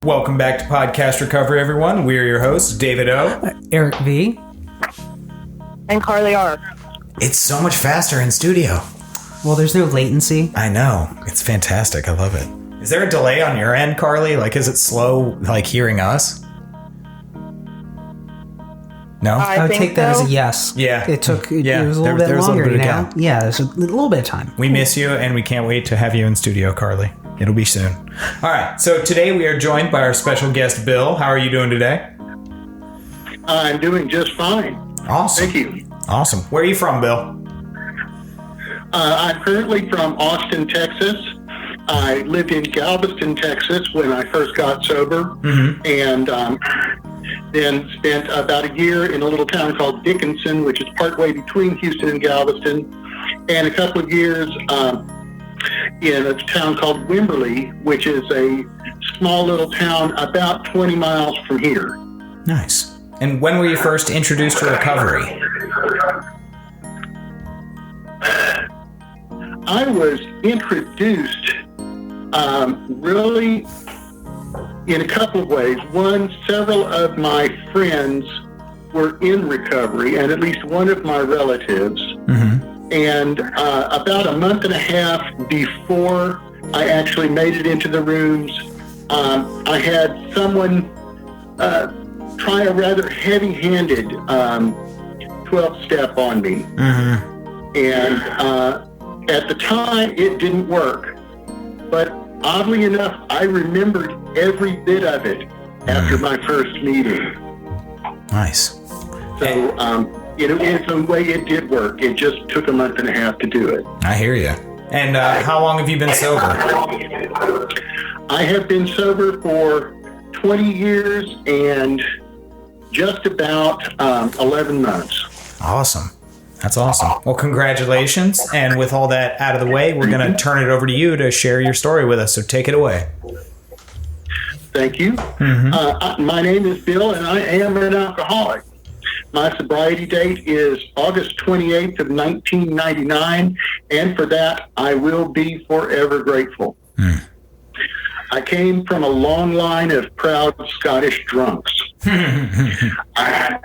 Welcome back to Podcast Recovery, everyone. We're your hosts, David O. Eric V. And Carly R. It's so much faster in studio. Well, there's no latency. I know. It's fantastic. I love it. Is there a delay on your end, Carly? Like, is it slow, like, hearing us? No? I would take that as a yes. Yeah. It was a little bit longer now. Yeah, there's a little bit of time. We miss you, and we can't wait to have you in studio, Carly. It'll be soon. All right. So today we are joined by our special guest, Bill. How are you doing today? I'm doing just fine. Awesome. Thank you. Awesome. Where are you from, Bill? I'm currently from Austin, Texas. I lived in Galveston, Texas when I first got sober, and then spent about a year in a little town called Dickinson, which is partway between Houston and Galveston, and a couple of years in a town called Wimberley, which is a small little town about 20 miles from here. Nice. And when were you first introduced to recovery? I was introduced really in a couple of ways. One, several of my friends were in recovery, and at least one of my relatives. And about a month and a half before I actually made it into the rooms, I had someone try a rather heavy-handed 12-step on me. And at the time, it didn't work. But oddly enough, I remembered every bit of it after my first meeting. Nice. So, in some way, it did work. It just took a month and a half to do it. I hear you. And how long have you been sober? I have been sober for 20 years and just about 11 months. Awesome. That's awesome. Well, congratulations. And with all that out of the way, we're going to turn it over to you to share your story with us. So take it away. Thank you. My name is Bill, and I am an alcoholic. My sobriety date is August 28th of 1999, and for that, I will be forever grateful. I came from a long line of proud Scottish drunks. I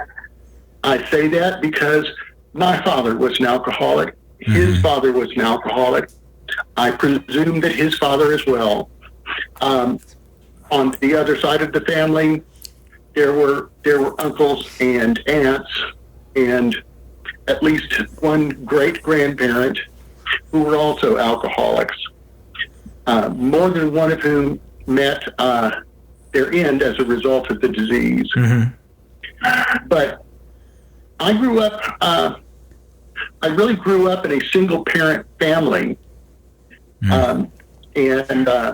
say that because my father was an alcoholic. His father was an alcoholic. I presume that his father as well. On the other side of the family, there were uncles and aunts and at least one great-grandparent who were also alcoholics, more than one of whom met their end as a result of the disease. But I grew up, I really grew up in a single-parent family. And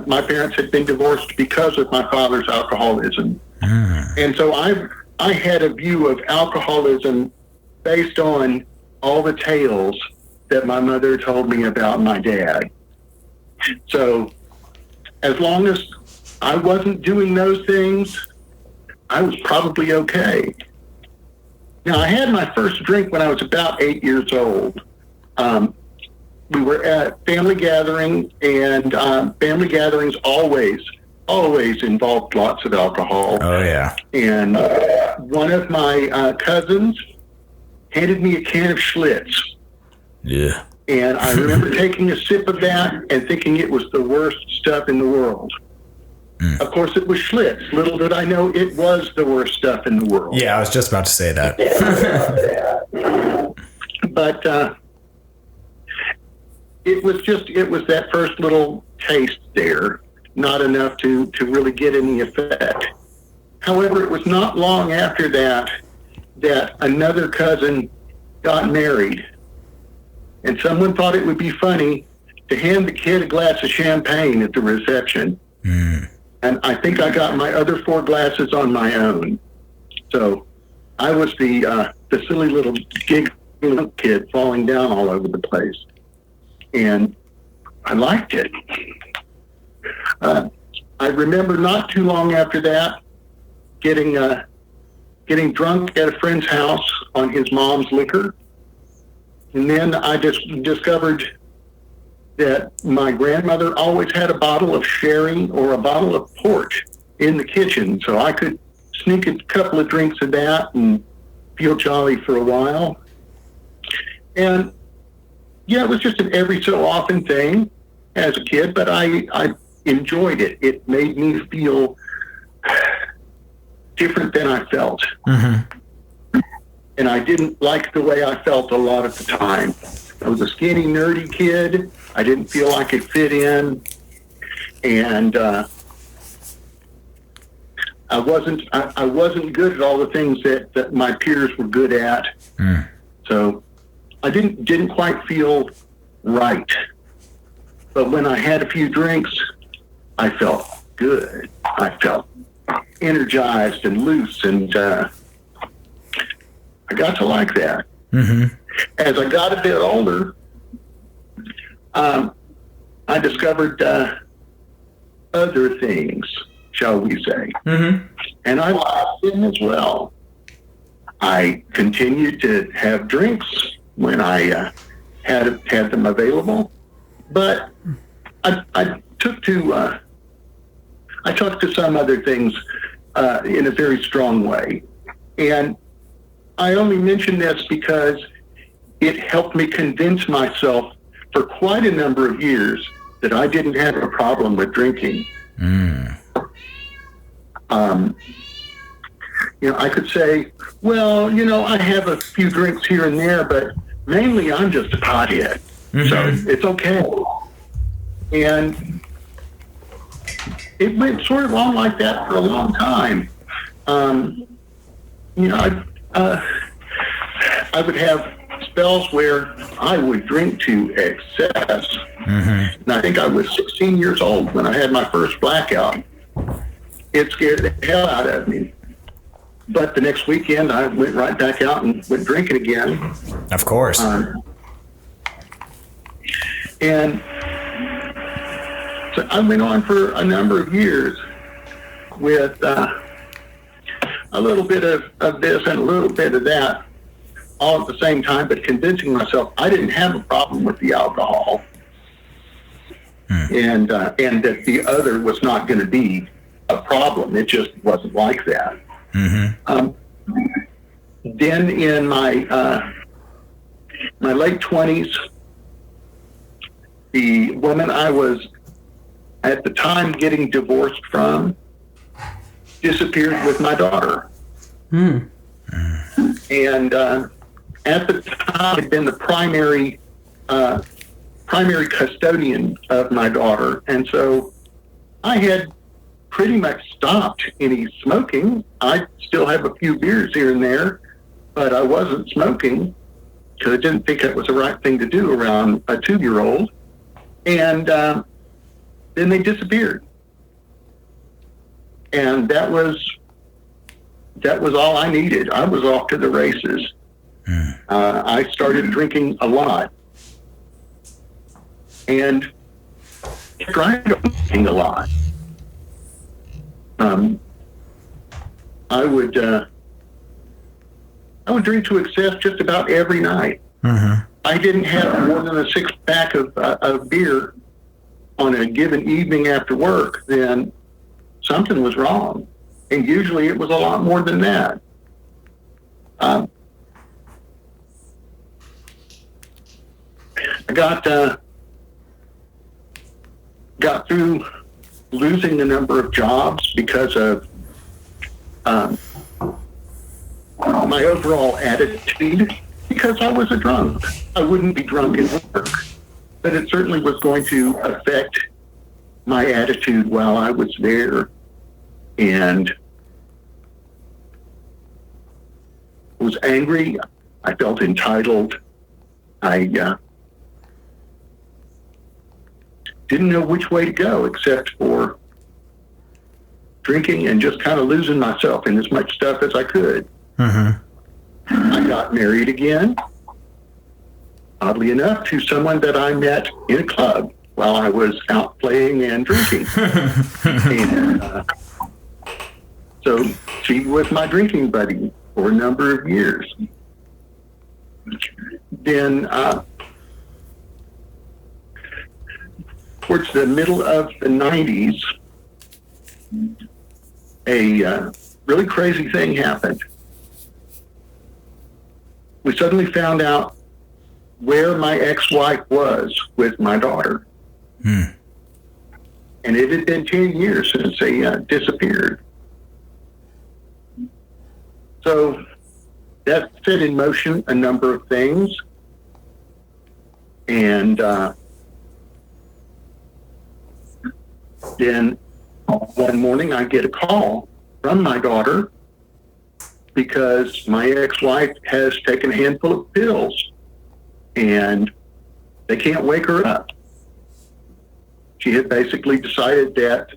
my parents had been divorced because of my father's alcoholism. And so I had a view of alcoholism based on all the tales that my mother told me about my dad. So as long as I wasn't doing those things, I was probably okay. Now, I had my first drink when I was about 8 years old. We were at family gathering, and family gatherings always involved lots of alcohol. Oh, yeah. And one of my cousins handed me a can of Schlitz. Yeah. And I remember taking a sip of that and thinking it was the worst stuff in the world. Of course, it was Schlitz. Little did I know it was the worst stuff in the world. Yeah, I was just about to say that. But it was that first little taste there, not enough to really get any effect. However, it was not long after that another cousin got married, and someone thought it would be funny to hand the kid a glass of champagne at the reception. And I think I got my other 4 glasses on my own. So I was the silly little giggling kid falling down all over the place. And I liked it. I remember not too long after that getting drunk at a friend's house on his mom's liquor. And then I just discovered that my grandmother always had a bottle of sherry or a bottle of port in the kitchen, so I could sneak a couple of drinks of that and feel jolly for a while. And yeah, it was just an every so often thing as a kid, but I enjoyed it. It made me feel different than I felt. Mm-hmm. And I didn't like the way I felt a lot of the time. I was a skinny, nerdy kid. I didn't feel I could fit in. And I wasn't good at all the things that my peers were good at. Mm. So I didn't quite feel right. But when I had a few drinks, I felt good. I felt energized and loose, and I got to like that. Mm-hmm. As I got a bit older, I discovered other things, shall we say. Mm-hmm. And I liked them as well. I continued to have drinks when I had them available, but I took to some other things in a very strong way. And I only mention this because it helped me convince myself for quite a number of years that I didn't have a problem with drinking. Mm. I could say, well, I have a few drinks here and there, but mainly I'm just a pothead. Mm-hmm. So it's okay. And it went sort of on like that for a long time. I would have spells where I would drink to excess. Mm-hmm. And I think I was 16 years old when I had my first blackout. It scared the hell out of me. But the next weekend, I went right back out and went drinking again. Of course. And so I went on for a number of years with a little bit of this and a little bit of that all at the same time, but convincing myself I didn't have a problem with the alcohol. And that the other was not going to be a problem. It just wasn't like that. Mm-hmm. Then in my late 20s, the woman I was at the time getting divorced from disappeared with my daughter. Mm. And at the time, had been the primary custodian of my daughter, and so I had pretty much stopped any smoking. I still have a few beers here and there, but I wasn't smoking because I didn't think it was the right thing to do around a 2-year-old. And then they disappeared, and that was all I needed. I was off to the races. I started drinking a lot, and tried drinking a lot. I would drink to excess just about every night. Mm-hmm. I didn't have more than a 6-pack of beer on a given evening after work, then something was wrong. And usually it was a lot more than that. I got through losing a number of jobs because of my overall attitude, because I was a drunk. I wouldn't be drunk at work, but it certainly was going to affect my attitude while I was there. And I was angry. I felt entitled. I didn't know which way to go except for drinking and just kind of losing myself in as much stuff as I could. Mm-hmm. I got married again, oddly enough, to someone that I met in a club while I was out playing and drinking. And so she was my drinking buddy for a number of years. Then towards the middle of the 90s, a really crazy thing happened. We suddenly found out where my ex-wife was with my daughter. And it had been 10 years since they disappeared. So that set in motion a number of things. And then one morning I get a call from my daughter because my ex-wife has taken a handful of pills and they can't wake her up. She had basically decided that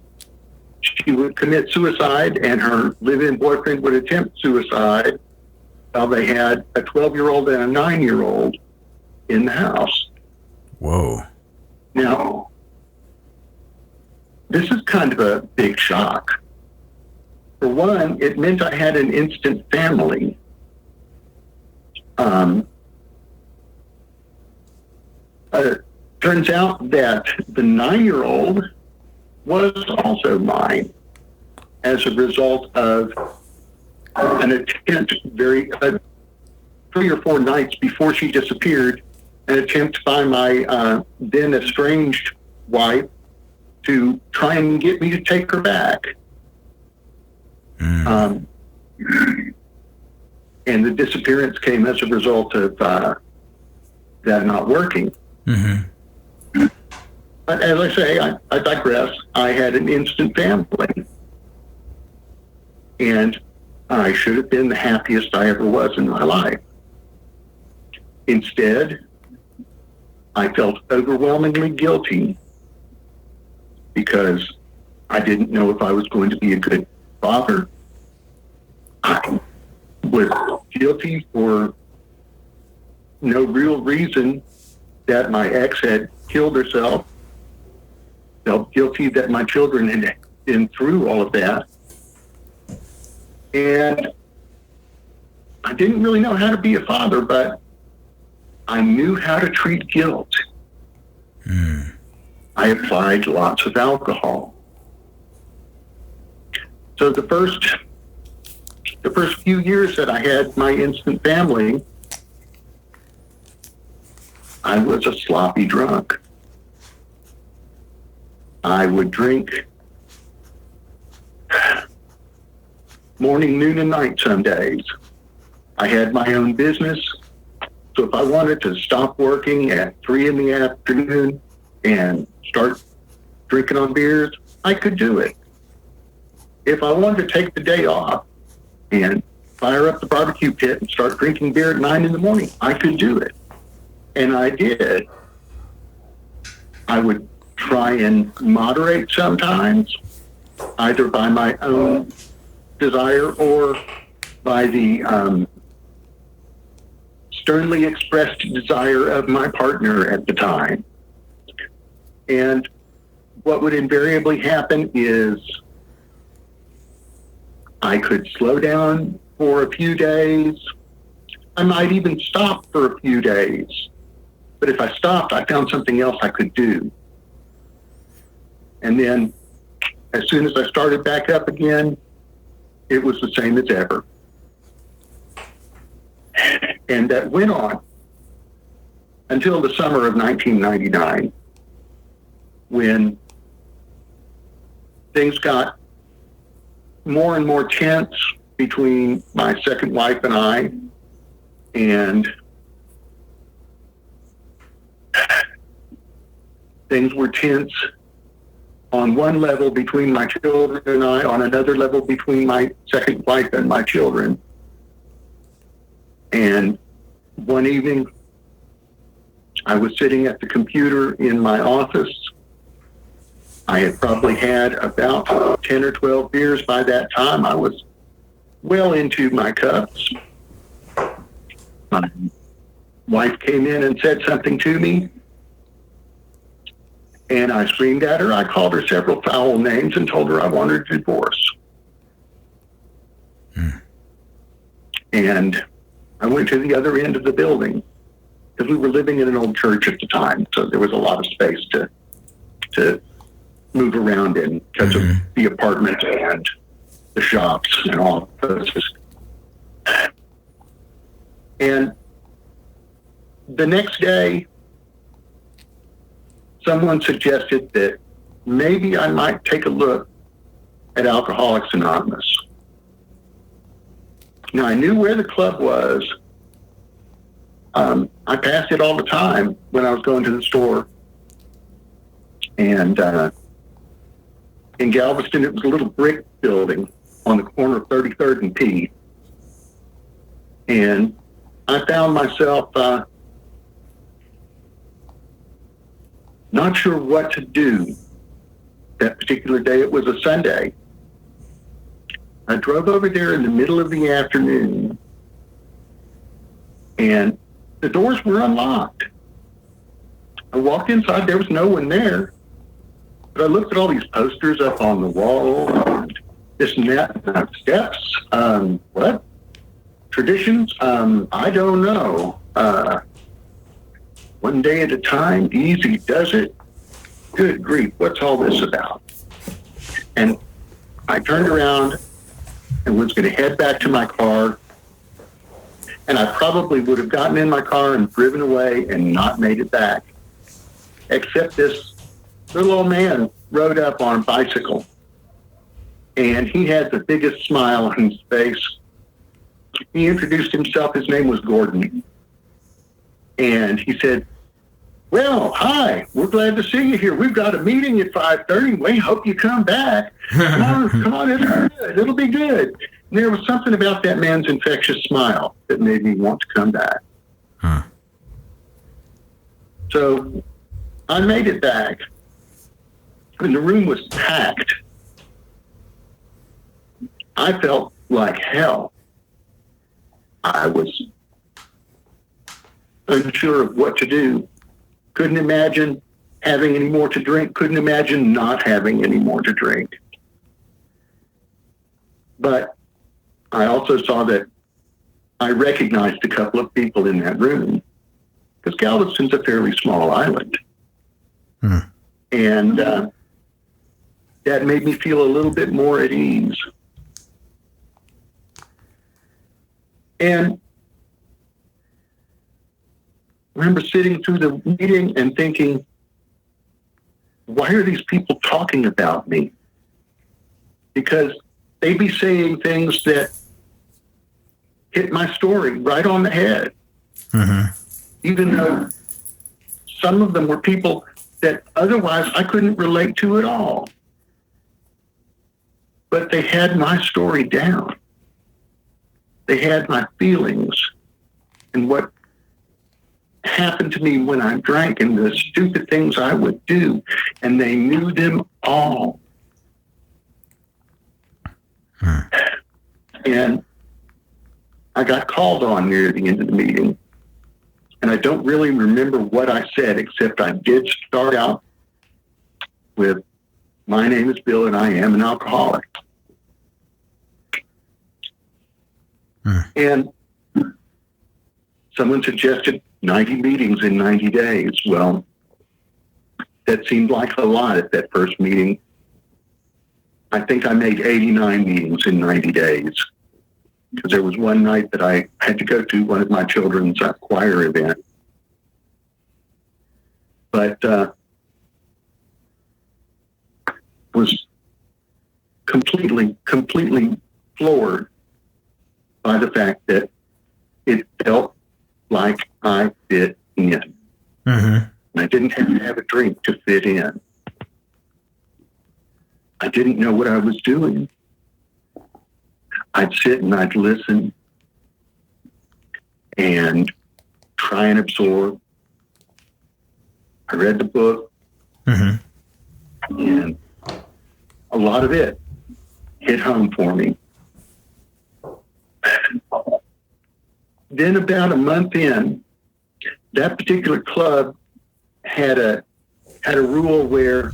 she would commit suicide and her live-in boyfriend would attempt suicide while they had a 12-year-old and a 9-year-old in the house. Whoa. Now, this is kind of a big shock. For one, it meant I had an instant family. Turns out that the 9-year-old was also mine as a result of an attempt 3 or 4 nights before she disappeared, an attempt by my then estranged wife to try and get me to take her back. And the disappearance came as a result of that not working. But as I say, I digress. I had an instant family. And I should have been the happiest I ever was in my life. Instead, I felt overwhelmingly guilty because I didn't know if I was going to be a good father. I was guilty for no real reason that my ex had killed herself. Felt guilty that my children had been through all of that. And I didn't really know how to be a father, but I knew how to treat guilt. I applied lots of alcohol. So the first few years that I had my instant family, I was a sloppy drunk. I would drink morning, noon, and night some days. I had my own business, so if I wanted to stop working at 3 in the afternoon and start drinking on beers, I could do it. If I wanted to take the day off and fire up the barbecue pit and start drinking beer at 9 in the morning, I could do it. And I did. I would try and moderate sometimes, either by my own desire or by the sternly expressed desire of my partner at the time. And what would invariably happen is I could slow down for a few days. I might even stop for a few days. But if I stopped, I found something else I could do. And then as soon as I started back up again, it was the same as ever. And that went on until the summer of 1999, when things got more and more tense between my second wife and I, and things were tense on one level between my children and I, on another level between my second wife and my children. And one evening, I was sitting at the computer in my office. I had probably had about 10 or 12 beers by that time. I was well into my cups. My wife came in and said something to me, and I screamed at her. I called her several foul names and told her I wanted a divorce. And I went to the other end of the building because we were living in an old church at the time, so there was a lot of space to move around in because of the apartment and the shops and all those. And the next day, someone suggested that maybe I might take a look at Alcoholics Anonymous. Now, I knew where the club was. I passed it all the time when I was going to the store. And in Galveston, it was a little brick building on the corner of 33rd and P. And I found myself not sure what to do that particular day. It was a Sunday. I drove over there in the middle of the afternoon, and the doors were unlocked. I walked inside, there was no one there. But I looked at all these posters up on the wall, and this and that, steps, what? Traditions? I don't know. One day at a time, easy does it. Good grief, what's all this about? And I turned around and was going to head back to my car, and I probably would have gotten in my car and driven away and not made it back, except this little old man rode up on a bicycle, and he had the biggest smile on his face. He introduced himself. His name was Gordon. And he said, "Well, hi, we're glad to see you here. We've got a meeting at 5:30. We hope you come back. Come on, it'll be good. It'll be good." And there was something about that man's infectious smile that made me want to come back. Huh. So I made it back, and the room was packed. I felt like hell. I was unsure of what to do. Couldn't imagine having any more to drink. Couldn't imagine not having any more to drink. But I also saw that I recognized a couple of people in that room, because Galveston's a fairly small island. And that made me feel a little bit more at ease. And I remember sitting through the meeting and thinking, why are these people talking about me? Because they'd be saying things that hit my story right on the head. Even though some of them were people that otherwise I couldn't relate to at all. But they had my story down. They had my feelings and what happened to me when I drank and the stupid things I would do, and they knew them all. And I got called on near the end of the meeting, and I don't really remember what I said, except I did start out with, "My name is Bill and I am an alcoholic." And someone suggested 90 meetings in 90 days. Well, that seemed like a lot at that first meeting. I think I made 89 meetings in 90 days, because there was one night that I had to go to one of my children's choir event. But was completely floored by the fact that it felt like I fit in. And I didn't have to have a drink to fit in. I didn't know what I was doing. I'd sit and I'd listen and try and absorb. I read the book, and a lot of it hit home for me. Then about a month in, that particular club had a rule where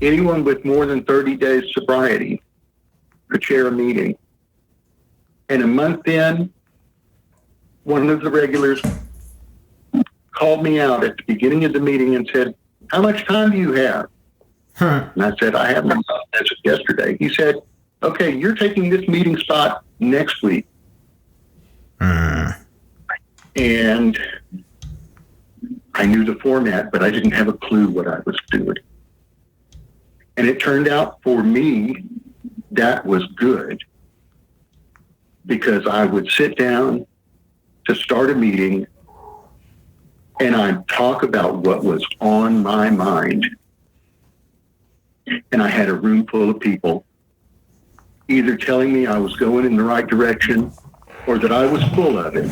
anyone with more than 30 days sobriety could chair a meeting. And a month in, one of the regulars called me out at the beginning of the meeting and said, "How much time do you have?" And I said, "I have as of yesterday." He said, okay, you're taking this meeting spot next week. And I knew the format, but I didn't have a clue what I was doing. And it turned out for me, that was good, because I would sit down to start a meeting and I'd talk about what was on my mind. And I had a room full of people either telling me I was going in the right direction or that I was full of it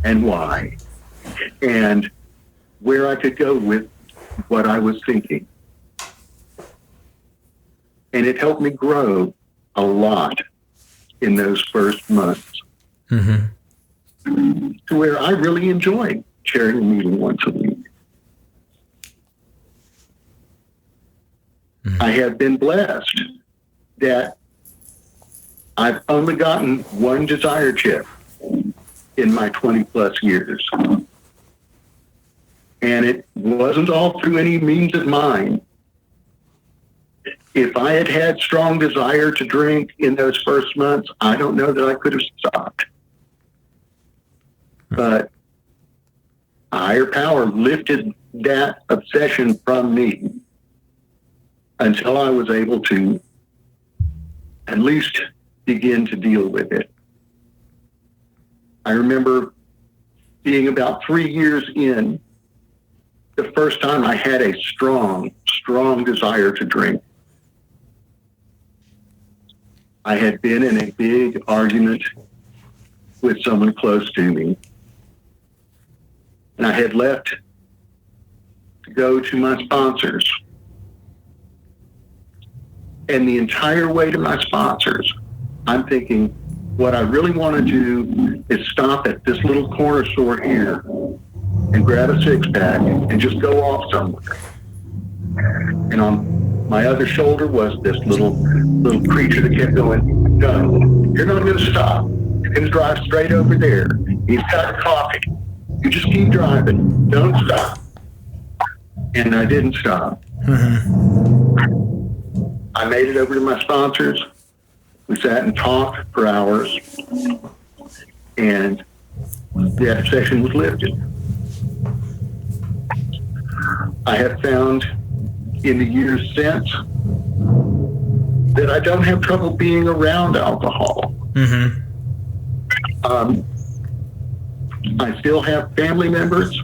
and why, and where I could go with what I was thinking. And it helped me grow a lot in those first months, to where I really enjoyed chairing a meeting once a week. I have been blessed that I've only gotten one desire check in my 20 plus years. And it wasn't all through any means of mine. If I had had strong desire to drink in those first months, I don't know that I could have stopped. But a higher power lifted that obsession from me until I was able to at least begin to deal with it. I remember being about 3 years in, the first time I had a strong desire to drink. I had been in a big argument with someone close to me, and I had left to go to my sponsors. And the entire way to my sponsors, I'm thinking, what I really want to do is stop at this little corner store here and grab a six-pack and just go off somewhere. And on my other shoulder was this little creature that kept going, no, you're not going to stop. You're going to drive straight over there. He's got coffee. You just keep driving. Don't stop. And I didn't stop. I made it over to my sponsors. We sat and talked for hours, and the obsession was lifted. I have found in the years since that I don't have trouble being around alcohol. I still have family members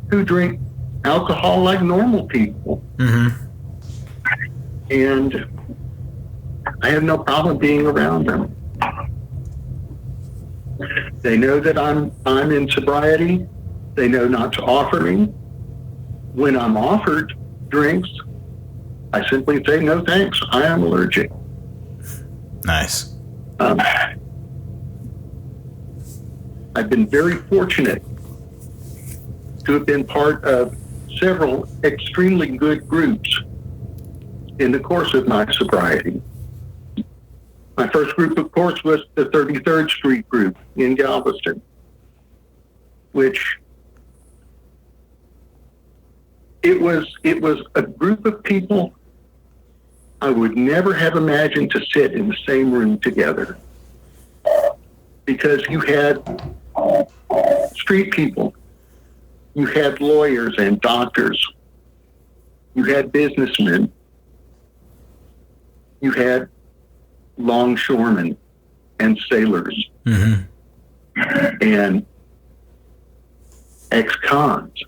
who drink alcohol like normal people. And I have no problem being around them. They know that I'm in sobriety. They know not to offer me. When I'm offered drinks, I simply say, no thanks, I am allergic. Nice. I've been very fortunate to have been part of several extremely good groups in the course of my sobriety. My first group, of course, was the 33rd Street group in Galveston, which it was a group of people I would never have imagined to sit in the same room together, because you had street people, you had lawyers and doctors, you had businessmen, you had longshoremen and sailors, and ex-cons.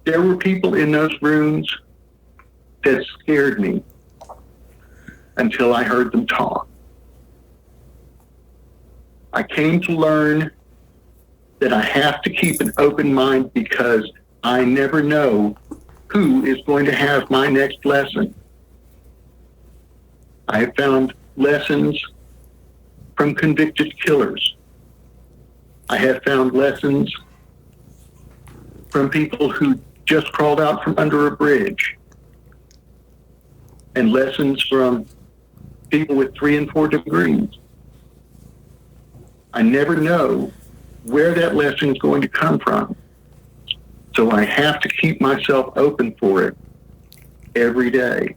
There were people in those rooms that scared me until I heard them talk. I came to learn that I have to keep an open mind, because I never know who is going to have my next lesson. I have found lessons from convicted killers. I have found lessons from people who just crawled out from under a bridge, and lessons from people with 3 and 4 degrees. I never know where that lesson is going to come from. So I have to keep myself open for it every day.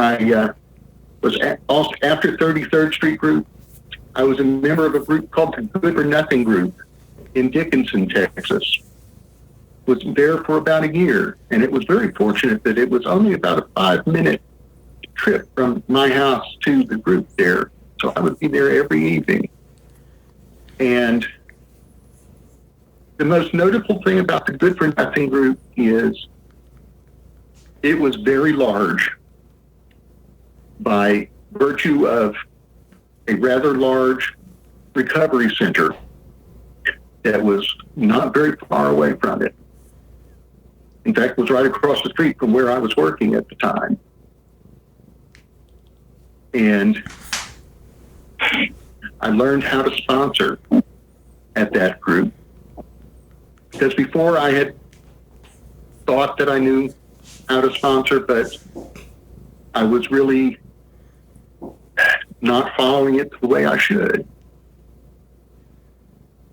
I also, after 33rd Street Group, I was a member of a group called the Good for Nothing Group in Dickinson, Texas. Was there for about a year, and it was very fortunate that it was only about a 5-minute trip from my house to the group there. So I would be there every evening. And the most notable thing about the Good for Nothing group is it was very large by virtue of a rather large recovery center that was not very far away from it. In fact, it was right across the street from where I was working at the time. And I learned how to sponsor at that group. Because before I had thought that I knew how to sponsor, but I was really not following it the way I should.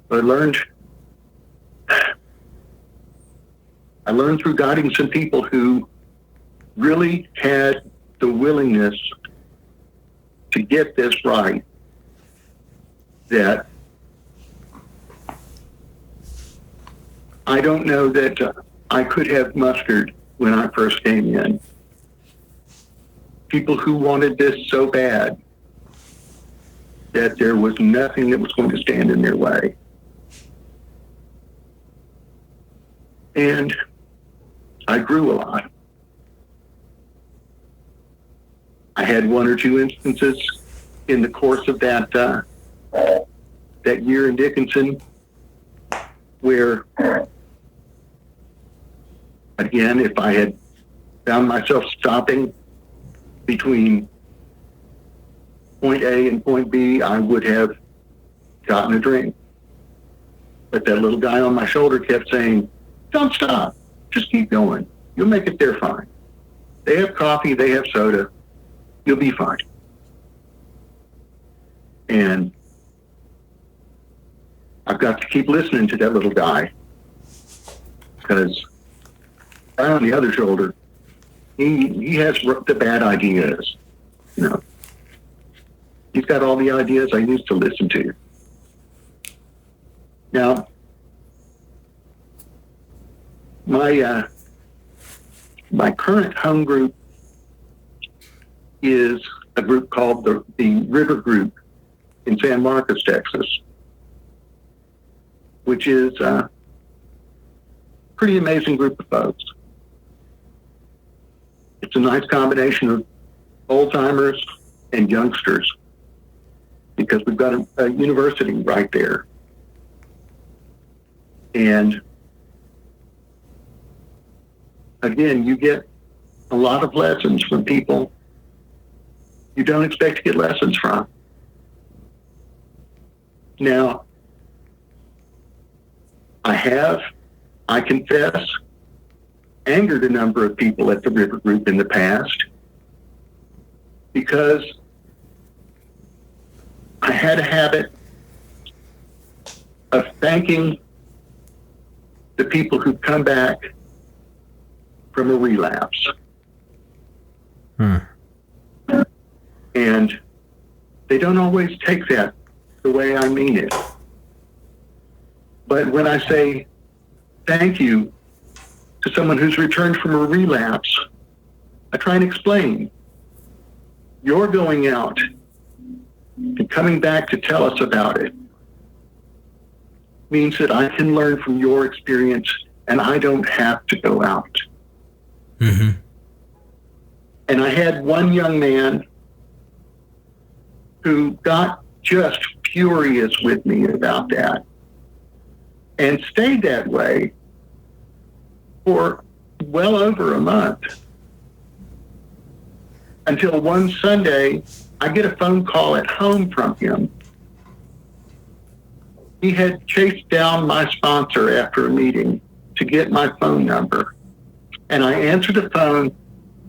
But I learned through guiding some people who really had the willingness to get this right, that I don't know that I could have mustered when I first came in. People who wanted this so bad that there was nothing that was going to stand in their way. And I grew a lot. I had one or two instances in the course of that year in Dickinson where, again, if I had found myself stopping between point A and point B, I would have gotten a drink. But that little guy on my shoulder kept saying, "Don't stop. Just keep going. You'll make it there fine. They have coffee. They have soda. You'll be fine." And I've got to keep listening to that little guy, because guy on the other shoulder, he has the bad ideas. You know, he's got all the ideas I used to listen to. Now, my current home group is a group called the River Group in San Marcos, Texas, which is a pretty amazing group of folks. It's a nice combination of old-timers and youngsters, because we've got a university right there. And again, you get a lot of lessons from people you don't expect to get lessons from. Now, I confess, angered a number of people at the River Group in the past, because I had a habit of thanking the people who've come back from a relapse. And they don't always take that the way I mean it. But when I say thank you to someone who's returned from a relapse, I try and explain. You're going out and coming back to tell us about it means that I can learn from your experience, and I don't have to go out. Mm-hmm. And I had one young man who got just furious with me about that, and stayed that way for well over a month, until one Sunday I get a phone call at home from him. He had chased down my sponsor after a meeting to get my phone number. And I answered the phone.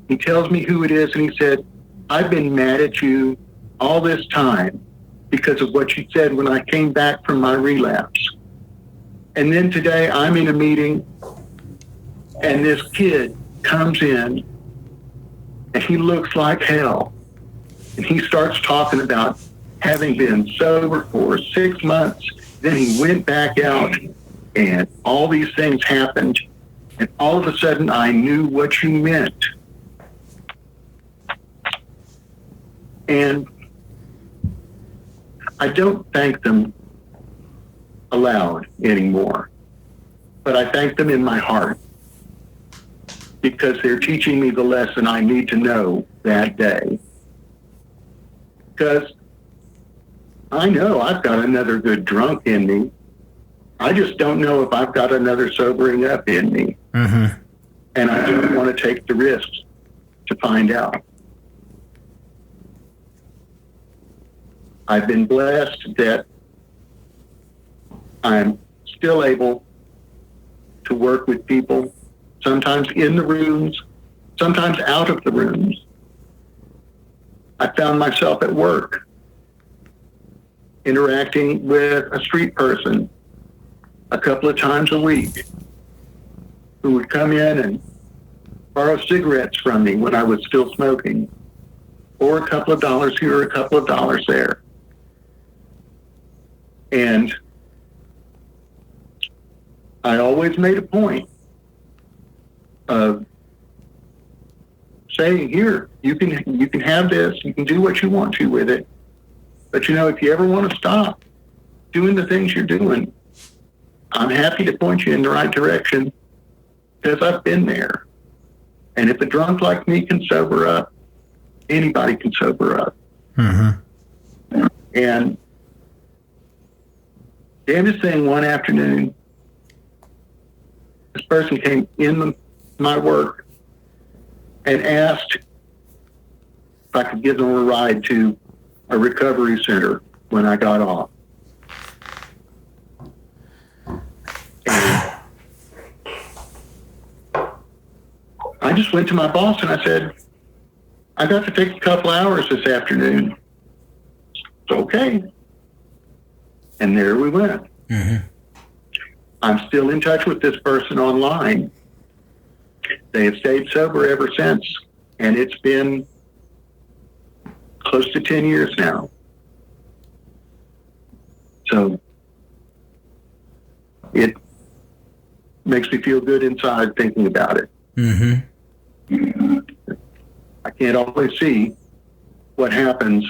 He tells me who it is, and he said, "I've been mad at you all this time because of what you said when I came back from my relapse. And then today I'm in a meeting, and this kid comes in and he looks like hell. And he starts talking about having been sober for 6 months. Then he went back out, and all these things happened. And all of a sudden, I knew what you meant. And I don't thank them aloud anymore, but I thank them in my heart, because they're teaching me the lesson I need to know that day. Because I know I've got another good drunk in me. I just don't know if I've got another sobering up in me. Mm-hmm. And I don't want to take the risks to find out. I've been blessed that I'm still able to work with people, sometimes in the rooms, sometimes out of the rooms. I found myself at work interacting with a street person a couple of times a week who would come in and borrow cigarettes from me when I was still smoking, or a couple of dollars here, a couple of dollars there. And I always made a point of saying, here, you can have this, you can do what you want to with it. But if you ever want to stop doing the things you're doing, I'm happy to point you in the right direction, because I've been there. And if a drunk like me can sober up, anybody can sober up. Mm-hmm. And damnedest thing, one afternoon, this person came in my work and asked if I could give them a ride to a recovery center when I got off. And I just went to my boss and I said, I got to take a couple hours this afternoon. It's okay. And there we went. Mm-hmm. I'm still in touch with this person online. They have stayed sober ever since, and it's been close to 10 years now. So it makes me feel good inside thinking about it. Mm-hmm. I can't always see what happens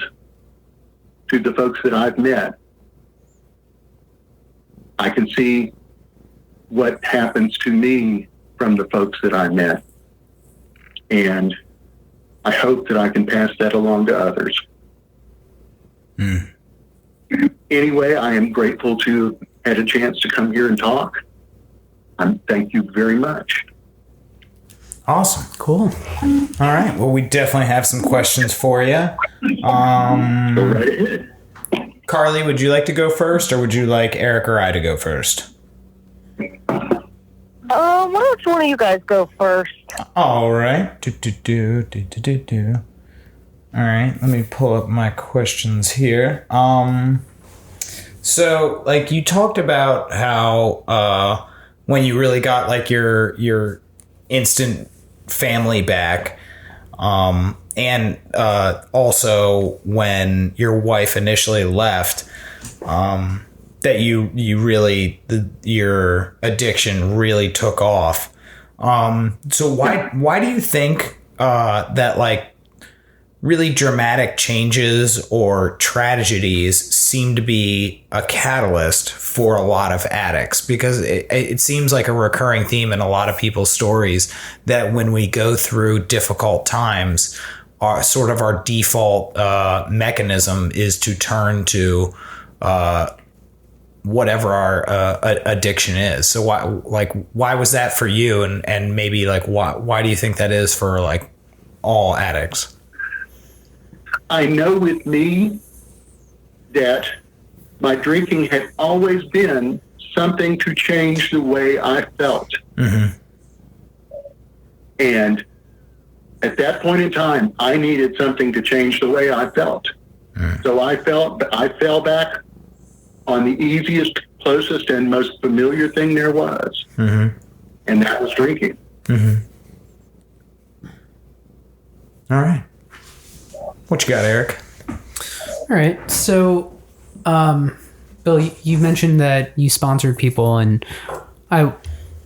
to the folks that I've met. I can see what happens to me from the folks that I met. And I hope that I can pass that along to others. Mm. Anyway, I am grateful to have had a chance to come here and talk. Thank you very much. Awesome. Cool. All right. Well, we definitely have some questions for you. Go right ahead. Carly, would you like to go first, or would you like Eric or I to go first? Why don't one of you guys go first? All right. All right. Let me pull up my questions here. So, you talked about how when you really got your instant family back, and also when your wife initially left, that you really your addiction really took off. So why do you think that really dramatic changes or tragedies seem to be a catalyst for a lot of addicts? Because it seems like a recurring theme in a lot of people's stories that when we go through difficult times, our default mechanism is to turn to whatever our addiction is. So why was that for you? And maybe why do you think that is for all addicts? I know with me that my drinking had always been something to change the way I felt. Mm-hmm. And at that point in time, I needed something to change the way I felt. Mm. So I fell back on the easiest, closest, and most familiar thing there was. Mm-hmm. And that was drinking. Mm-hmm. All right. What you got, Eric? All right. So, Bill, you mentioned that you sponsored people, and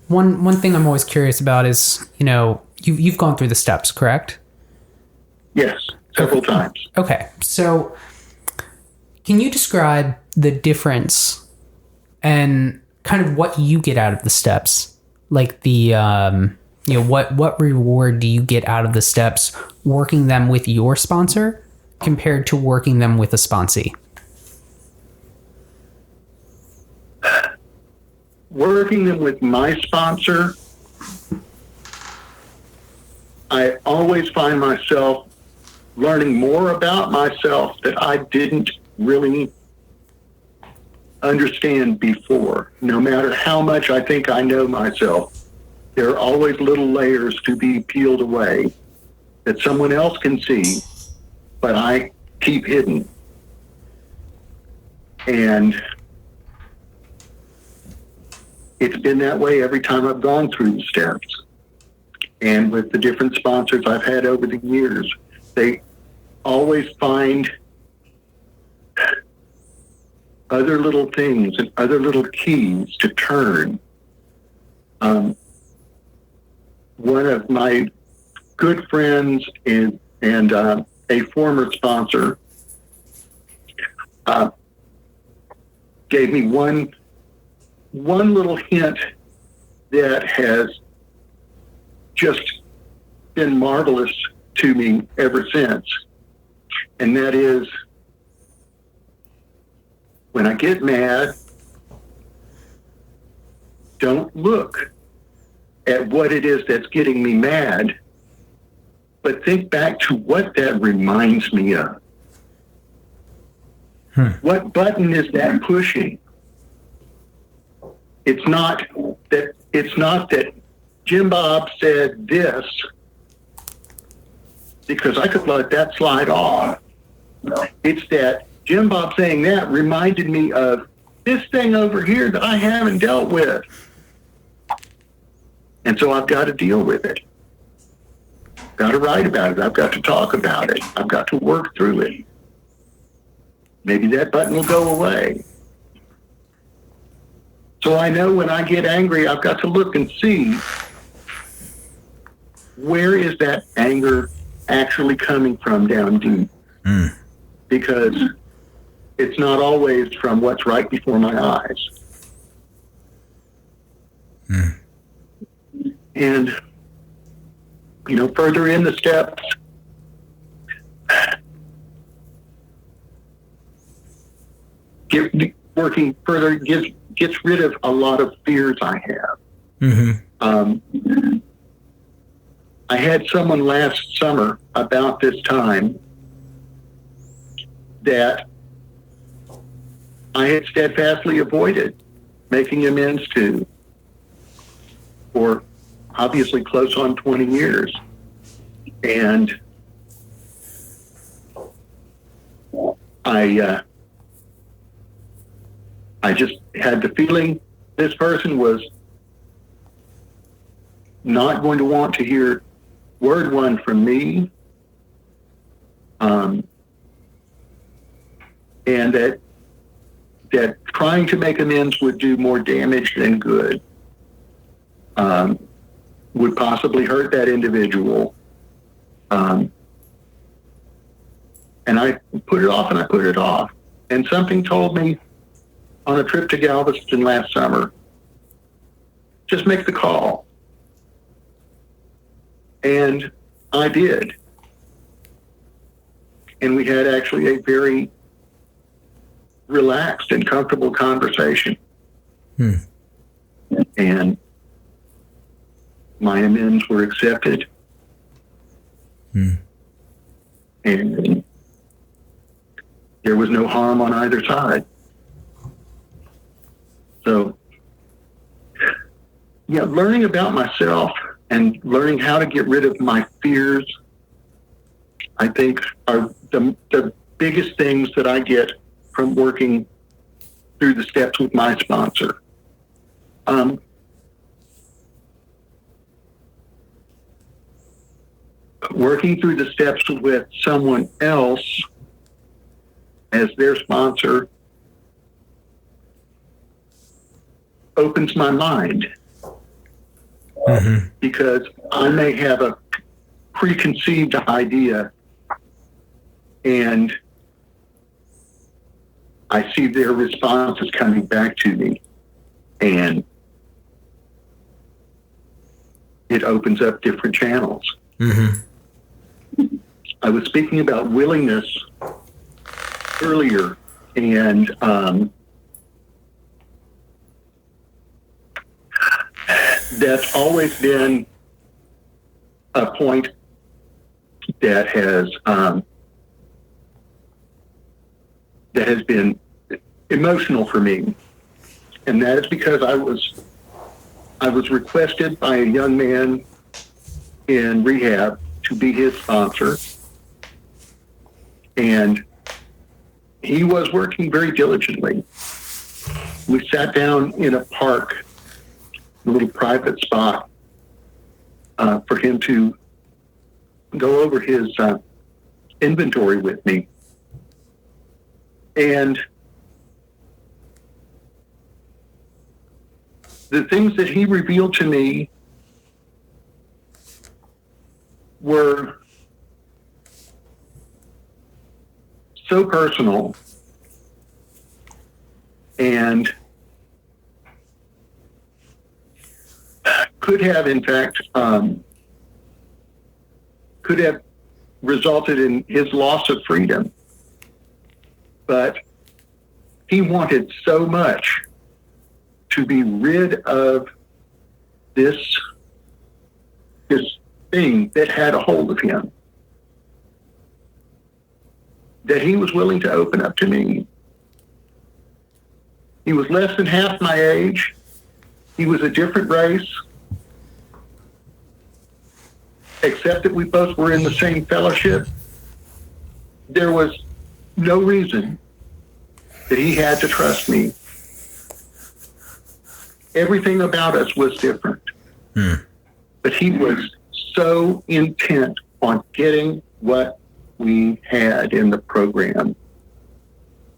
one thing I'm always curious about is, you've gone through the steps, correct? Yes, several times. Okay. So, can you describe the difference and kind of what you get out of the steps? Like the, what reward do you get out of the steps working them with your sponsor compared to working them with a sponsee? Working them with my sponsor, I always find myself learning more about myself that I didn't really understand before. No matter how much I think I know myself, there are always little layers to be peeled away that someone else can see, but I keep hidden. And it's been that way every time I've gone through the steps. And with the different sponsors I've had over the years, they always find other little things and other little keys to turn. One of my good friends and a former sponsor gave me one little hint that has just been marvelous to me ever since. And that is, when I get mad, don't look at what it is that's getting me mad, but think back to what that reminds me of. What button is that pushing? It's not that Jim Bob said this, because I could let that slide off. It's that Jim Bob saying that reminded me of this thing over here that I haven't dealt with. And so I've got to deal with it. I've got to write about it. I've got to talk about it. I've got to work through it. Maybe that button will go away. So I know when I get angry, I've got to look and see, where is that anger actually coming from down deep? Because it's not always from what's right before my eyes. And, further in the steps, working further gets rid of a lot of fears I have. I had someone last summer about this time that I had steadfastly avoided making amends to for obviously close on 20 years. And I just had the feeling this person was not going to want to hear word one from me. And that trying to make amends would do more damage than good. Would possibly hurt that individual. And I put it off and I put it off. And something told me on a trip to Galveston last summer, just make the call. And I did. And we had actually a very relaxed and comfortable conversation. And my amends were accepted. And there was no harm on either side. So, learning about myself and learning how to get rid of my fears, I think, are the biggest things that I get from working through the steps with my sponsor. working through the steps with someone else as their sponsor opens my mind. Because I may have a preconceived idea and I see their responses coming back to me, and it opens up different channels. I was speaking about willingness earlier, and that's always been a point that has been emotional for me, and that is because I was requested by a young man in rehab to be his sponsor, and he was working very diligently. We sat down in a park, a little private spot, for him to go over his inventory with me. And the things that he revealed to me were so personal and could have, in fact, could have resulted in his loss of freedom. But he wanted so much to be rid of this thing that had a hold of him, that he was willing to open up to me. He was less than half my age. He was a different race, except that we both were in the same fellowship. There was no reason that he had to trust me. Everything about us was different. But he was so intent on getting what we had in the program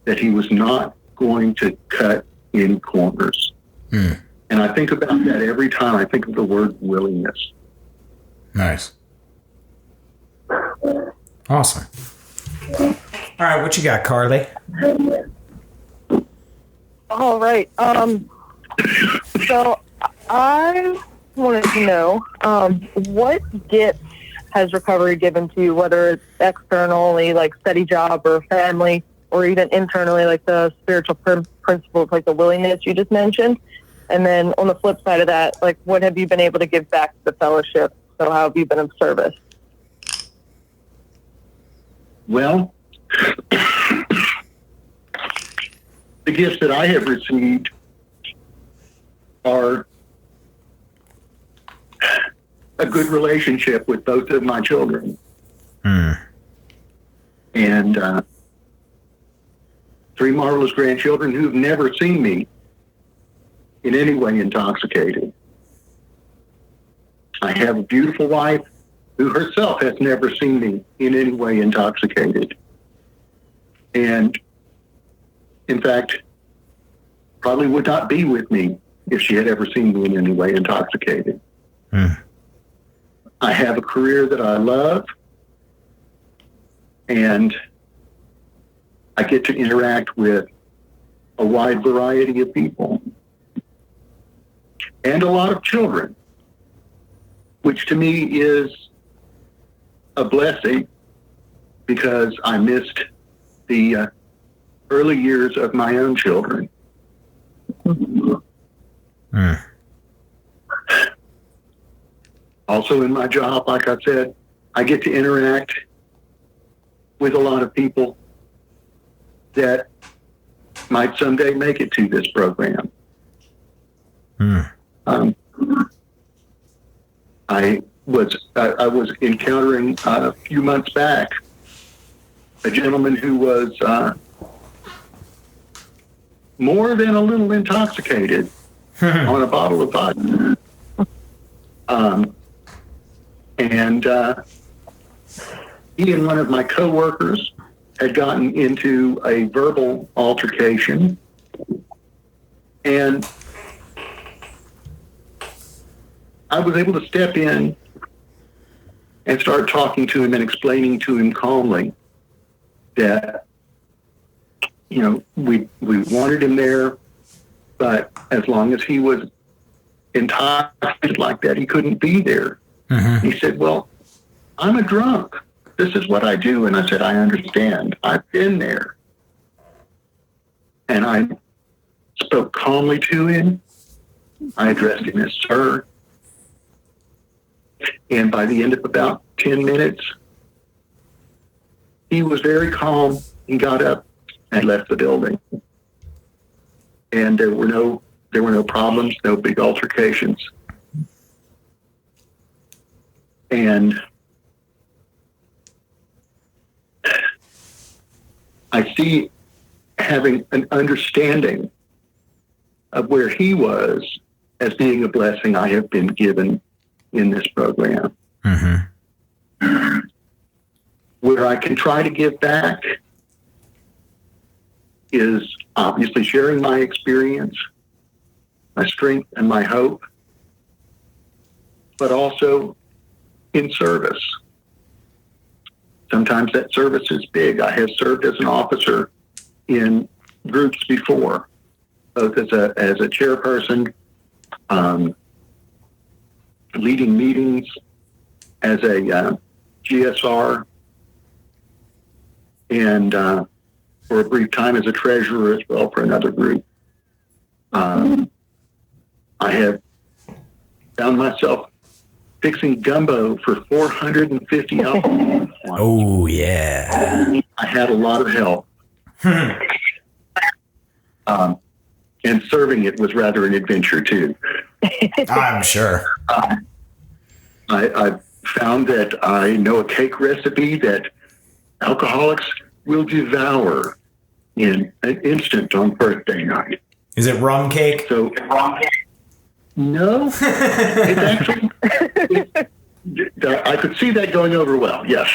that he was not going to cut any corners. And I think about that every time I think of the word willingness. Nice. Awesome. All right, what you got, Carly? All right. So I wanted to know what gifts has recovery given to you, whether it's externally, like steady job or family, or even internally, like the spiritual principles, like the willingness you just mentioned. And then on the flip side of that, like what have you been able to give back to the fellowship? So how have you been of service? Well, the gifts that I have received are a good relationship with both of my children. And 3 marvelous grandchildren who've never seen me in any way intoxicated. I have a beautiful wife who herself has never seen me in any way intoxicated. And in fact, probably would not be with me if she had ever seen me in any way intoxicated. I have a career that I love, and I get to interact with a wide variety of people and a lot of children, which to me is a blessing because I missed the early years of my own children. Also in my job, like I said, I get to interact with a lot of people that might someday make it to this program. I was encountering a few months back a gentleman who was more than a little intoxicated on a bottle of vodka. And he and one of my coworkers had gotten into a verbal altercation, and I was able to step in and start talking to him and explaining to him calmly that, you know, we wanted him there, but as long as he was intoxicated like that, he couldn't be there. Mm-hmm. He said, well, I'm a drunk. This is what I do. And I said, I understand. I've been there. And I spoke calmly to him. I addressed him as sir. And by the end of about 10 minutes, he was very calm. He got up and left the building. And there were no problems, no big altercations. And I see having an understanding of where he was as being a blessing I have been given in this program. Mm-hmm. Where I can try to give back is obviously sharing my experience, my strength, and my hope, but also in service. Sometimes that service is big. I have served as an officer in groups before, both as a chairperson, leading meetings, as a GSR, and for a brief time as a treasurer as well for another group. I have found myself fixing gumbo for 450 alcohol. Oh, yeah. I had a lot of help. And serving it was rather an adventure, too. I'm sure. I found that I know a cake recipe that alcoholics will devour in an instant on birthday night. Is it rum cake? So, no, it's actually, I could see that going over well, yes.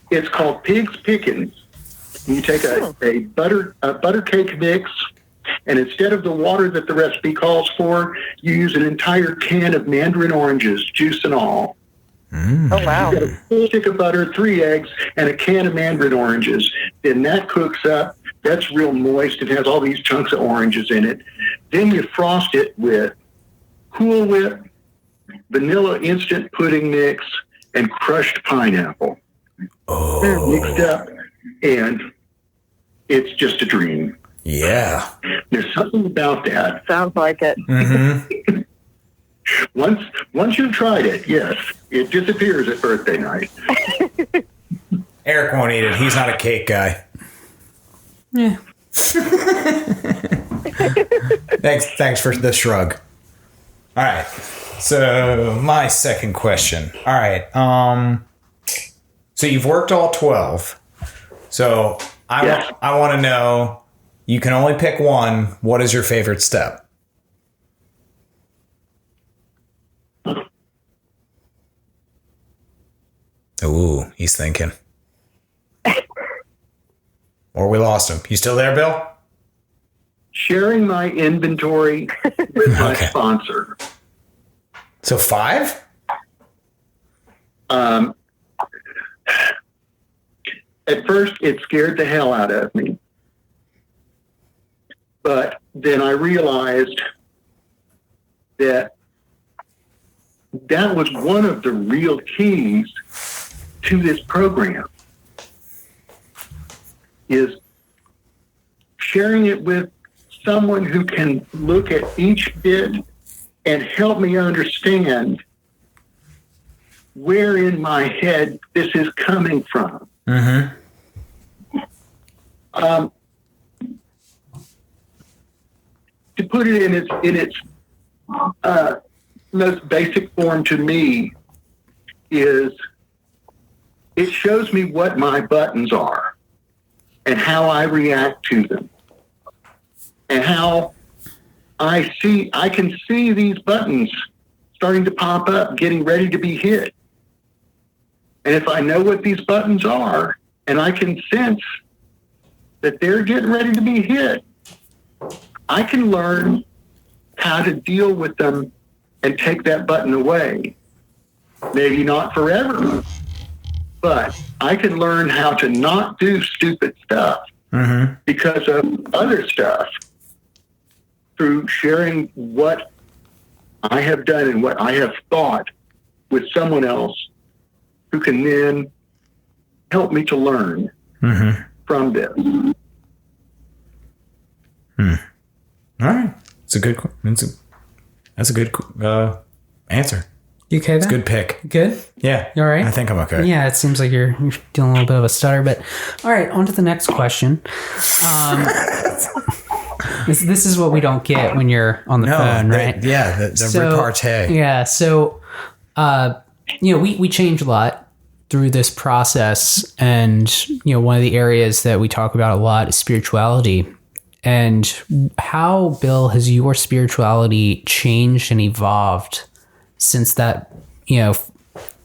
It's called Pig's Pickins. You take a butter cake mix, and instead of the water that the recipe calls for, you use an entire can of mandarin oranges, juice and all. Oh, wow. You got a full stick of butter, 3 eggs, and a can of mandarin oranges. Then that cooks up. That's real moist. It has all these chunks of oranges in it. Then you frost it with Cool Whip, vanilla instant pudding mix, and crushed pineapple. Oh. Mixed up, and it's just a dream. Yeah. There's something about that. Sounds like it. Mm-hmm. Once you've tried it, yes, it disappears at birthday night. Eric won't eat it. He's not a cake guy. Yeah. Thanks for the shrug. All right. So my second question. All right. So you've worked all 12. So I want to know, you can only pick one. What is your favorite step? Ooh, he's thinking. Or we lost him. You still there, Bill? Sharing my inventory with my sponsor. So 5? At first, it scared the hell out of me. But then I realized that was one of the real keys to this program, is sharing it with someone who can look at each bit and help me understand where in my head this is coming from. Mm-hmm. To put it in its most basic form to me is, it shows me what my buttons are and how I react to them, and how I can see these buttons starting to pop up, getting ready to be hit. And if I know what these buttons are, and I can sense that they're getting ready to be hit, I can learn how to deal with them and take that button away. Maybe not forever, but I can learn how to not do stupid stuff because of other stuff through sharing what I have done and what I have thought with someone else who can then help me to learn from this. All right. That's a good answer. You okay? It's a good pick. Good? Yeah. You all right? I think I'm okay. Yeah, it seems like you're dealing a little bit of a stutter, but all right, on to the next question. This is what we don't get when you're on the phone, right? The repartee. Yeah, so, we change a lot through this process, and, one of the areas that we talk about a lot is spirituality. And how, Bill, has your spirituality changed and evolved since that,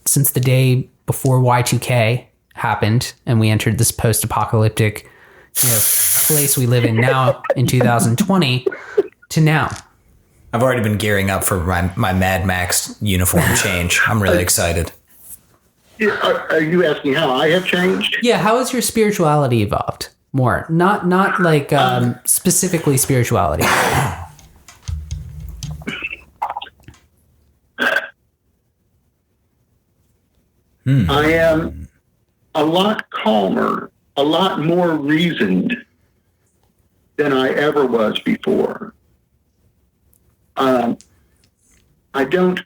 since the day before Y2K happened and we entered this post-apocalyptic, place we live in now in 2020 to now? I've already been gearing up for my Mad Max uniform change. I'm really excited. Are you asking how I have changed? Yeah, how has your spirituality evolved? More, not like specifically spirituality. I am a lot calmer, a lot more reasoned than I ever was before. I don't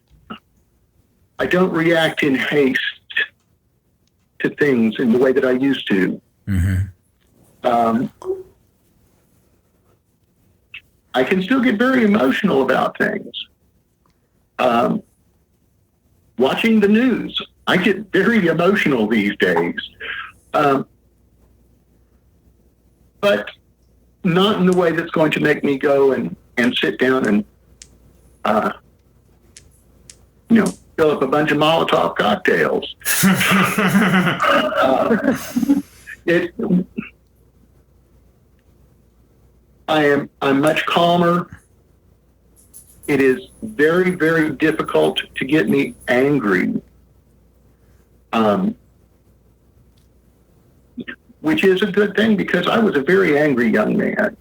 react in haste to things in the way that I used to. I can still get very emotional about things. Watching the news, I get very emotional these days. But not in the way that's going to make me go and sit down and, fill up a bunch of Molotov cocktails. I'm much calmer. It is very, very difficult to get me angry, which is a good thing because I was a very angry young man.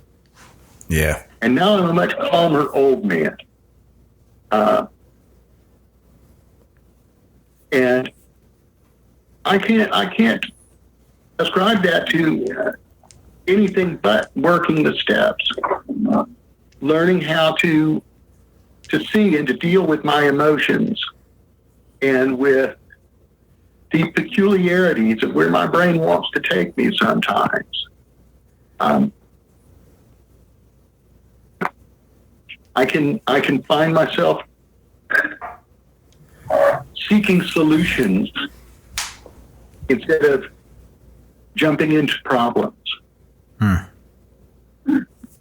Yeah. And now I'm a much calmer old man. And I can't ascribe that to anything but working the steps, learning how to see and to deal with my emotions and with the peculiarities of where my brain wants to take me sometimes. I can find myself seeking solutions instead of jumping into problems.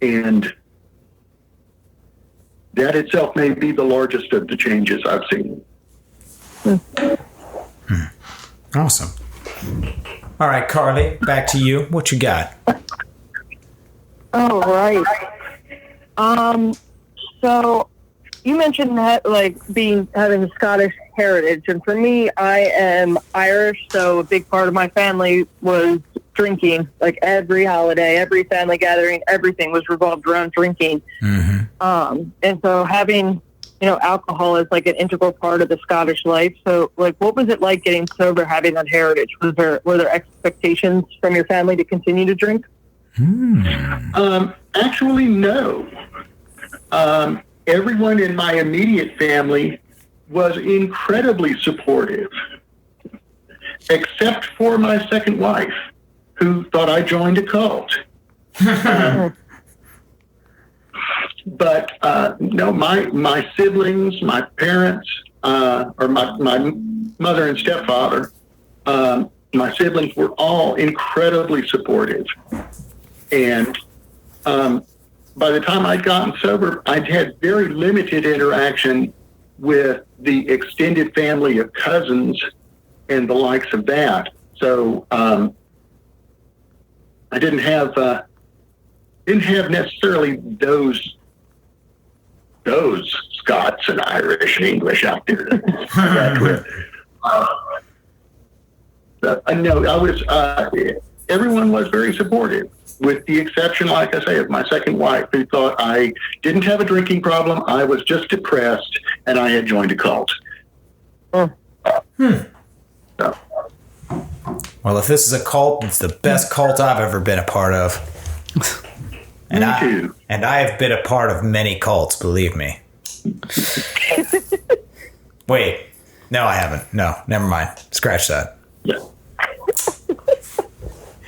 And that itself may be the largest of the changes I've seen. Awesome. All right, Carly, back to you. What you got? All right. So you mentioned that, like, having Scottish heritage, and for me, I am Irish, so a big part of my family was drinking. Like every holiday, every family gathering, everything was revolved around drinking. And so having, alcohol is like an integral part of the Scottish life. So, like, what was it like getting sober, having that heritage? Were there expectations from your family to continue to drink? Actually, no. Everyone in my immediate family was incredibly supportive, except for my second wife, who thought I joined a cult. But no, my siblings, my parents, or my mother and stepfather, my siblings were all incredibly supportive. And by the time I'd gotten sober, I'd had very limited interaction with the extended family of cousins and the likes of that. So I didn't have necessarily those Scots and Irish and English out there to interact with. No, I was. Everyone was very supportive, with the exception, like I say, of my second wife, who thought I didn't have a drinking problem. I was just depressed, and I had joined a cult. So. Well, if this is a cult, it's the best cult I've ever been a part of. And Me too. And I have been a part of many cults, believe me. Wait, no, I haven't. No, never mind. Scratch that. Yeah.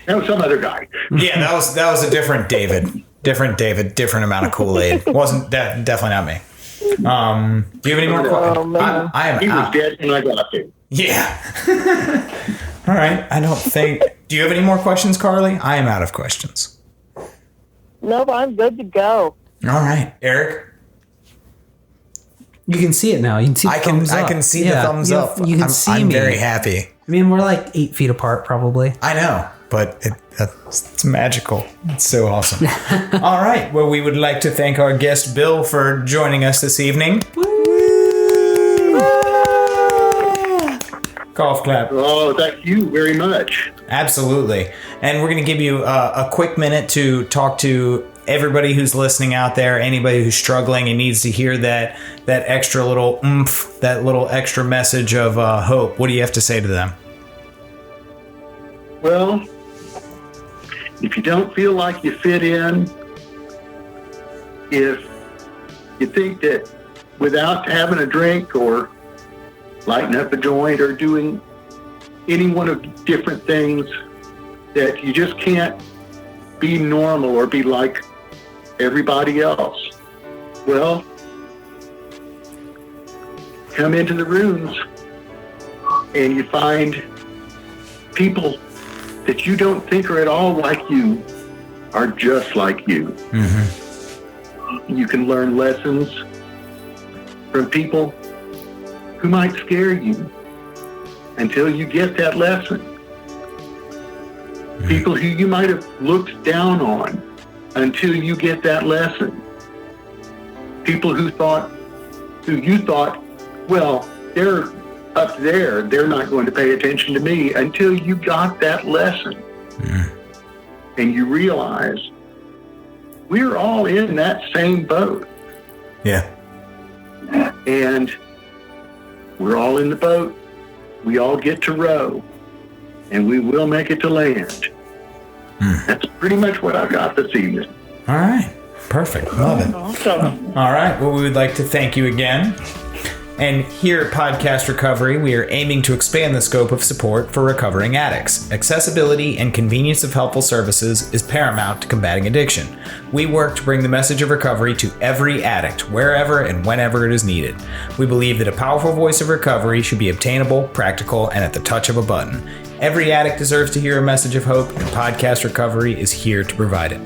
That was some other guy. Yeah, that was a different David. Different David, different amount of Kool-Aid. Wasn't that definitely not me. Do you have any more questions? I am He was out. dead when I got there. Yeah. All right. I don't think. Do you have any more questions, Carly? I am out of questions. Nope, I'm good to go. All right, Eric. You can see it now. You can see the thumbs up. I can see the thumbs up. You can see I'm me. very happy. I mean, we're like 8 feet apart, probably. I know, but it's magical. It's so awesome. All right. Well, we would like to thank our guest, Bill, for joining us this evening. Golf clap. Oh, thank you very much. Absolutely. And we're going to give you a quick minute to talk to everybody who's listening out there, anybody who's struggling and needs to hear that extra little oomph, that little extra message of hope. What do you have to say to them? Well, if you don't feel like you fit in, if you think that without having a drink or lighting up a joint or doing any one of different things, that you just can't be normal or be like everybody else, well, come into the rooms and you find people that you don't think are at all like you are just like you. Mm-hmm. You can learn lessons from people who might scare you until you get that lesson. Mm-hmm. People who you might have looked down on until you get that lesson. People who you thought, well, they're up there, they're not going to pay attention to me, until you got that lesson. Mm. And you realize we're all in that same boat. Yeah. And we're all in the boat. We all get to row, and we will make it to land. Mm. That's pretty much what I've got this evening. All right. Perfect. Love it. Awesome. All right. Well, we would like to thank you again. And here at Podcast Recovery, we are aiming to expand the scope of support for recovering addicts. Accessibility and convenience of helpful services is paramount to combating addiction. We work to bring the message of recovery to every addict, wherever and whenever it is needed. We believe that a powerful voice of recovery should be obtainable, practical, and at the touch of a button. Every addict deserves to hear a message of hope, and Podcast Recovery is here to provide it.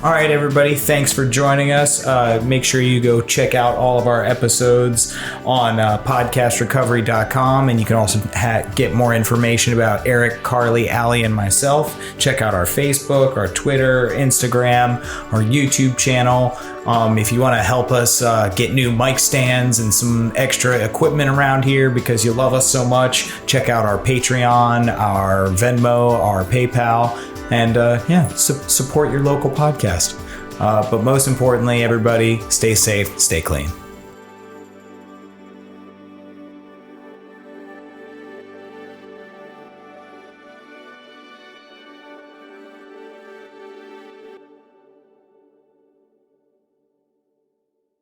All right, everybody, thanks for joining us. Make sure you go check out all of our episodes on podcastrecovery.com, and you can also get more information about Eric, Carly, Allie, and myself. Check out our Facebook, our Twitter, Instagram, our YouTube channel. If you want to help us get new mic stands and some extra equipment around here because you love us so much, check out our Patreon, our Venmo, our PayPal, and support your local podcast. But most importantly, everybody, stay safe, stay clean.